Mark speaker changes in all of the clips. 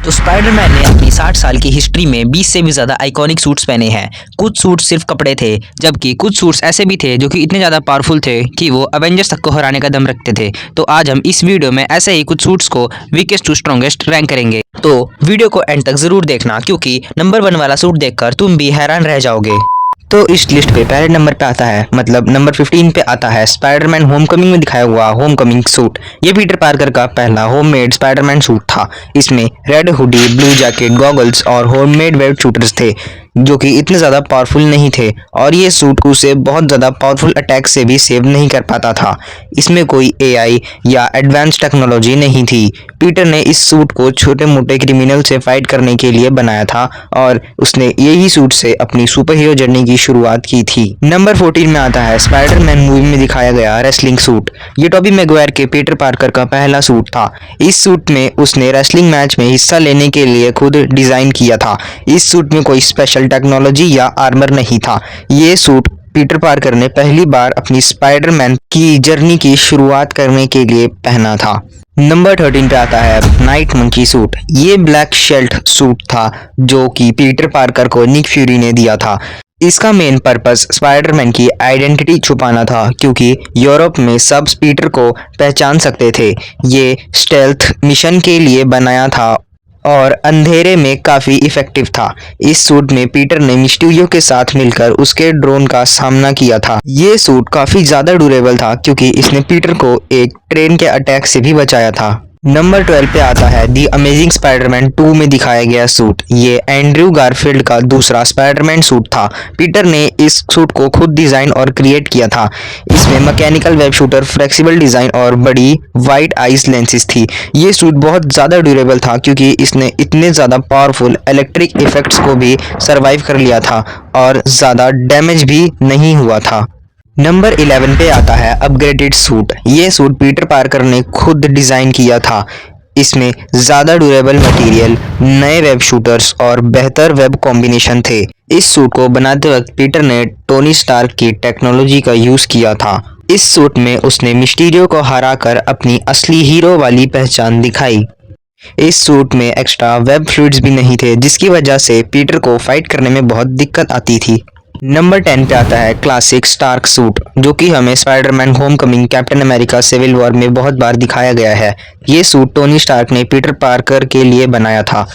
Speaker 1: तो स्पाइडरमैन ने अपनी 60 साल की हिस्ट्री में 20 से भी ज़्यादा आइकॉनिक सूट्स पहने हैं। कुछ सूट्स सिर्फ कपड़े थे, जबकि कुछ सूट्स ऐसे भी थे जो कि इतने ज़्यादा पावरफुल थे कि वो अवेंजर्स तक को हराने का दम रखते थे। तो आज हम इस वीडियो में ऐसे ही कुछ सूट्स को वीकेस्ट टू स्ट्रॉन्गेस्ट रैंक करेंगे। तो वीडियो को एंड तक ज़रूर देखना, क्योंकि नंबर 1 वाला सूट देखकर तुम भी हैरान रह जाओगे। तो इस लिस्ट पे पहले नंबर पे आता है, मतलब नंबर 15 पे आता है स्पाइडरमैन होमकमिंग में दिखाया हुआ होमकमिंग सूट। ये पीटर पार्कर का पहला होममेड स्पाइडरमैन सूट था। इसमें red hoodie, blue jacket, goggles और होममेड वेब शूटर्स थे जो कि इतने ज़्यादा पावरफुल नहीं थे, और ये सूट उसे बहुत ज़्यादा पावरफुल अटैक से भी सेव नहीं कर पाता था। इसमें कोई एआई या एडवांस टेक्नोलॉजी नहीं थी। पीटर ने इस सूट को छोटे मोटे क्रिमिनल से फाइट करने के लिए बनाया था, और उसने यही सूट से अपनी सुपर हीरो जर्नी की शुरुआत की थी। नंबर 14 में आता है स्पाइडरमैन मूवी में दिखाया गया रेसलिंग सूट। ये टोबी मैगवायर के पीटर पार्कर का पहला सूट था। इस सूट में उसने रेसलिंग मैच में हिस्सा लेने के लिए खुद डिजाइन किया था। इस सूट में कोई स्पेशल टेक्नोलॉजी या आर्मर नहीं था। ये सूट पीटर पार्कर ने पहली बार अपनी स्पाइडरमैन की जर्नी की शुरुआत करने के लिए पहना था। नंबर 13 पे आता है नाइट मंकी सूट। ये ब्लैक शेल्ट सूट था जो कि पीटर पार्कर को निक फ्यूरी ने दिया था। इसका मेन पर्पस स्पाइडरमैन की आइडेंटिटी छुपाना था, क्योंकि यूरोप में सब पीटर को पहचान सकते थे। ये स्टेल्थ मिशन के लिए बनाया था और अंधेरे में काफ़ी इफेक्टिव था। इस सूट में पीटर ने मिस्टीरियो के साथ मिलकर उसके ड्रोन का सामना किया था। ये सूट काफ़ी ज़्यादा ड्यूरेबल था, क्योंकि इसने पीटर को एक ट्रेन के अटैक से भी बचाया था। नंबर 12 पे आता है दी अमेजिंग स्पाइडरमैन 2 में दिखाया गया सूट। ये एंड्रयू गारफील्ड का दूसरा स्पाइडरमैन सूट था। पीटर ने इस सूट को खुद डिज़ाइन और क्रिएट किया था। इसमें mechanical web shooter, flexible design और बड़ी वाइड आइज लेंसेज थी। ये सूट बहुत ज़्यादा ड्यूरेबल था, क्योंकि इसने इतने ज़्यादा पावरफुल इलेक्ट्रिक इफेक्ट्स को भी सर्वाइव कर लिया था और ज़्यादा डैमेज भी नहीं हुआ था। नंबर 11 पे आता है अपग्रेडेड सूट। ये सूट पीटर पार्कर ने खुद डिज़ाइन किया था। इसमें ज़्यादा ड्यूरेबल मटेरियल, नए वेब शूटर्स और बेहतर वेब कॉम्बिनेशन थे। इस सूट को बनाते वक्त पीटर ने टोनी स्टार्क की टेक्नोलॉजी का यूज़ किया था। इस सूट में उसने मिस्टीरियो को हराकर अपनी असली हीरो वाली पहचान दिखाई। इस सूट में एक्स्ट्रा वेब फ्लूइड्स भी नहीं थे, जिसकी वजह से पीटर को फाइट करने में बहुत दिक्कत आती थी। नंबर 10 पे आता है क्लासिक स्टार्क सूट, जो कि हमें Spiderman homecoming, Captain America, civil war में बहुत बार दिखाया गया है। ये सूट टोनी स्टार्क ने पीटर पार्कर के लिए बनाया था।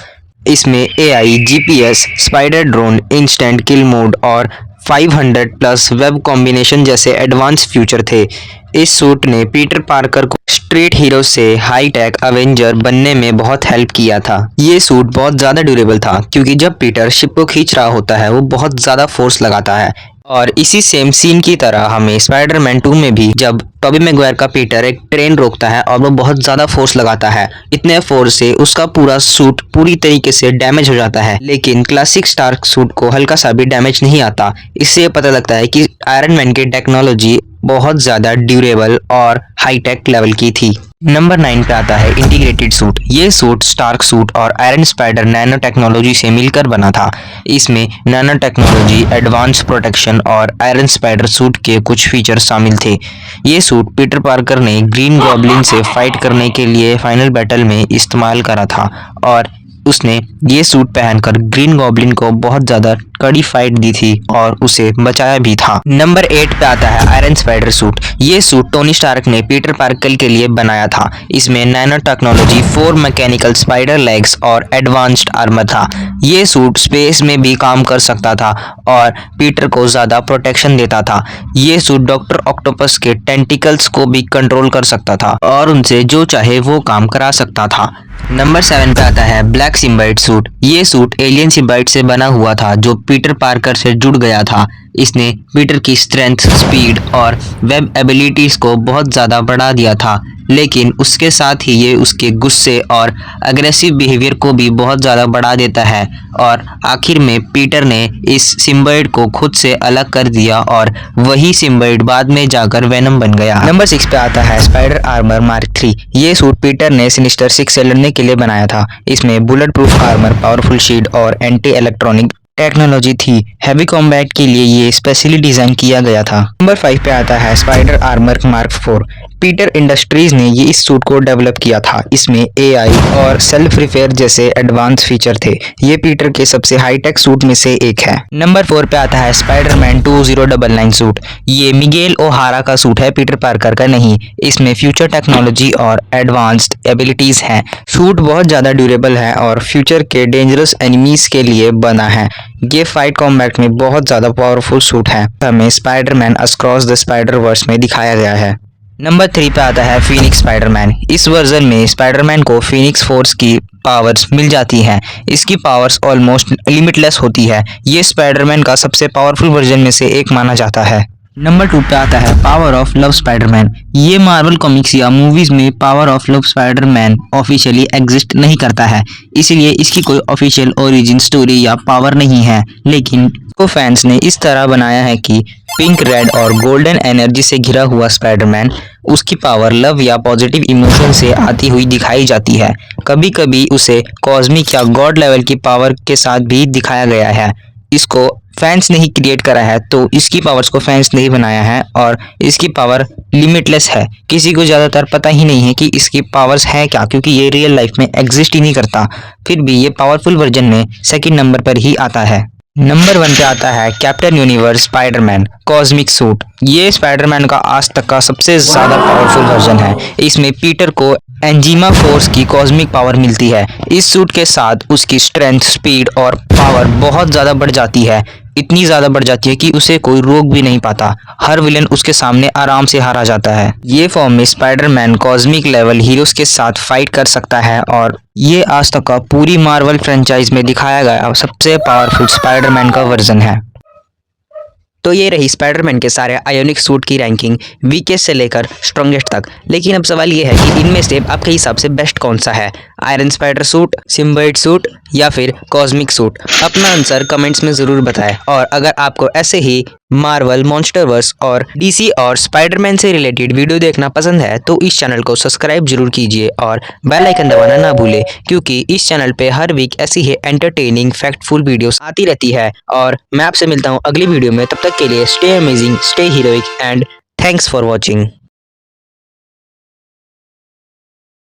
Speaker 1: इसमें AI, GPS, spider drone, instant kill mode और 500 प्लस वेब कॉम्बिनेशन जैसे एडवांस फ्यूचर थे। इस सूट ने पीटर पार्कर को स्ट्रीट हीरो से हाई टेक अवेंजर बनने में बहुत हेल्प किया था। ये सूट बहुत ज़्यादा ड्यूरेबल था, क्योंकि जब पीटर शिप को खींच रहा होता है वो बहुत ज़्यादा फोर्स लगाता है। और इसी सेम सीन की तरह हमें स्पाइडरमैन 2 में भी, जब टोबी मैगवायर का पीटर एक ट्रेन रोकता है और वो बहुत ज़्यादा फोर्स लगाता है, इतने फोर्स से उसका पूरा सूट पूरी तरीके से डैमेज हो जाता है। लेकिन क्लासिक स्टार्क सूट को हल्का सा भी डैमेज नहीं आता। इससे पता लगता है कि आयरन मैन की टेक्नोलॉजी बहुत ज़्यादा ड्यूरेबल और हाईटेक लेवल की थी। नंबर 9 पे आता है इंटीग्रेटेड सूट। ये सूट स्टार्क सूट और आयरन स्पाइडर नैनो टेक्नोलॉजी से मिलकर बना था। इसमें नैनो टेक्नोलॉजी, एडवांस प्रोटेक्शन और आयरन स्पाइडर सूट के कुछ फीचर शामिल थे। ये सूट पीटर पार्कर ने ग्रीन गॉब्लिन से फाइट करने के लिए फाइनल बैटल में इस्तेमाल करा था, और उसने ये सूट पहनकर ग्रीन गॉब्लिन को बहुत ज़्यादा कड़ी फाइट दी थी और उसे बचाया भी था। नंबर 8 पे आता है आयरन स्पाइडर सूट। ये सूट टोनी स्टार्क ने पीटर पार्कर के लिए बनाया था। इसमें nano technology, 4 mechanical spider legs और एडवांस्ड आर्मर था। ये सूट स्पेस में भी काम कर सकता था और पीटर को ज़्यादा प्रोटेक्शन देता था। ये सूट डॉक्टर ऑक्टोपस के टेंटिकल्स को भी कंट्रोल कर सकता था और उनसे जो चाहे वो काम करा सकता था। नंबर 7 पे आता है ब्लैक सिम्बाइट सूट। ये सूट एलियन सिम्बाइट से बना हुआ था, जो पीटर पार्कर से जुड़ गया था। इसने पीटर की स्ट्रेंथ, स्पीड और वेब एबिलिटीज़ को बहुत ज़्यादा बढ़ा दिया था, लेकिन उसके साथ ही ये उसके गुस्से और अग्रेसिव बिहेवियर को भी बहुत ज़्यादा बढ़ा देता है। और आखिर में पीटर ने इस सिम्बाइट को खुद से अलग कर दिया और वही सिम्बाइट बाद में जाकर वेनम बन गया। नंबर 6 पे आता है स्पाइडर आर्मर मार्क 3। ये सूट पीटर ने सिनिस्टर 6 से लड़ने के लिए बनाया था। इसमें bullet proof armour, powerful shield और एंटी इलेक्ट्रॉनिक टेक्नोलॉजी थी। हैवी कॉम्बैट के लिए ये स्पेशली डिजाइन किया गया था। नंबर 5 पे आता है spider armour mark 4। Peter industries ने ये इस सूट को डेवलप किया था। इसमें एआई और सेल्फ रिपेयर जैसे एडवांस फीचर थे। ये पीटर के सबसे हाईटेक सूट में से एक है। नंबर 4 पे आता है स्पाइडरमैन 2099 सूट। ये मिगेल ओहारा का सूट है, पीटर पार्कर का नहीं। इसमें फ्यूचर टेक्नोलॉजी और एडवांस्ड एबिलिटीज हैं। सूट बहुत ज़्यादा ड्यूरेबल है और फ्यूचर के डेंजरस एनिमीज के लिए बना है। ये फाइट कॉम्बैट में बहुत ज़्यादा पावरफुल सूट है। हमें Spiderman across the Spider Verse में दिखाया गया है। नंबर 3 पे आता है फीनिक्स स्पाइडरमैन। इस वर्जन में स्पाइडरमैन को फीनिक्स फोर्स की पावर्स मिल जाती हैं। इसकी पावर्स ऑलमोस्ट लिमिटलेस होती है। ये स्पाइडरमैन का सबसे पावरफुल वर्जन में से एक माना जाता है। नंबर 2 पे आता है पावर ऑफ लव स्पाइडरमैन। ये मार्वल कॉमिक्स या मूवीज में power of love Spiderman officially exist नहीं करता है, इसलिए इसकी कोई ऑफिशियल ओरिजिन स्टोरी या पावर नहीं है। लेकिन इसको फैंस ने इस तरह बनाया है कि पिंक, रेड और गोल्डन एनर्जी से घिरा हुआ स्पाइडरमैन, उसकी पावर लव या पॉजिटिव इमोशन से आती हुई दिखाई जाती है। कभी कभी उसे कॉस्मिक या गॉड लेवल की पावर के साथ भी दिखाया गया है। इसको फैंस ने ही क्रिएट करा है, तो इसकी पावर्स को फैंस ने ही बनाया है और इसकी पावर लिमिटलेस है। किसी को ज़्यादातर पता ही नहीं है कि इसकी पावर्स है क्या, क्योंकि ये रियल लाइफ में एग्जिस्ट ही नहीं करता। फिर भी ये पावरफुल वर्जन में सेकंड नंबर पर ही आता है। नंबर 1 पे आता है captain universe Spiderman cosmic suit. ये स्पाइडरमैन का आज तक का सबसे ज़्यादा पावरफुल वर्जन है। इसमें पीटर को एंजीमा फोर्स की कॉस्मिक पावर मिलती है। इस सूट के साथ उसकी स्ट्रेंथ, स्पीड और पावर बहुत ज़्यादा बढ़ जाती है। इतनी ज़्यादा बढ़ जाती है कि उसे कोई रोक भी नहीं पाता। हर विलन उसके सामने आराम से हारा जाता है। ये फॉर्म में स्पाइडरमैन कॉस्मिक लेवल हीरोज के साथ फाइट कर सकता है और ये आज तक का पूरी मार्वल फ्रेंचाइज में दिखाया गया सबसे पावरफुल स्पाइडरमैन का वर्जन है। तो ये रही स्पाइडरमैन के सारे आयोनिक सूट की रैंकिंग वीकेस्ट से लेकर स्ट्रॉन्गेस्ट तक। लेकिन अब सवाल ये है कि इनमें से आपके हिसाब से बेस्ट कौन सा है, iron spider suit, symbiote suit या फिर कॉस्मिक सूट? अपना आंसर कमेंट्स में ज़रूर बताएं। और अगर आपको ऐसे ही मार्वल, मॉन्स्टरवर्स और डीसी और स्पाइडरमैन से रिलेटेड वीडियो देखना पसंद है तो इस चैनल को सब्सक्राइब जरूर कीजिए और बेल आइकन दबाना ना भूलें, क्योंकि इस चैनल पे हर वीक ऐसी ही एंटरटेनिंग फैक्टफुल वीडियोस आती रहती है। और मैं आपसे मिलता हूँ अगली वीडियो में। तब तक के लिए stay amazing, stay heroic and thanks for watching.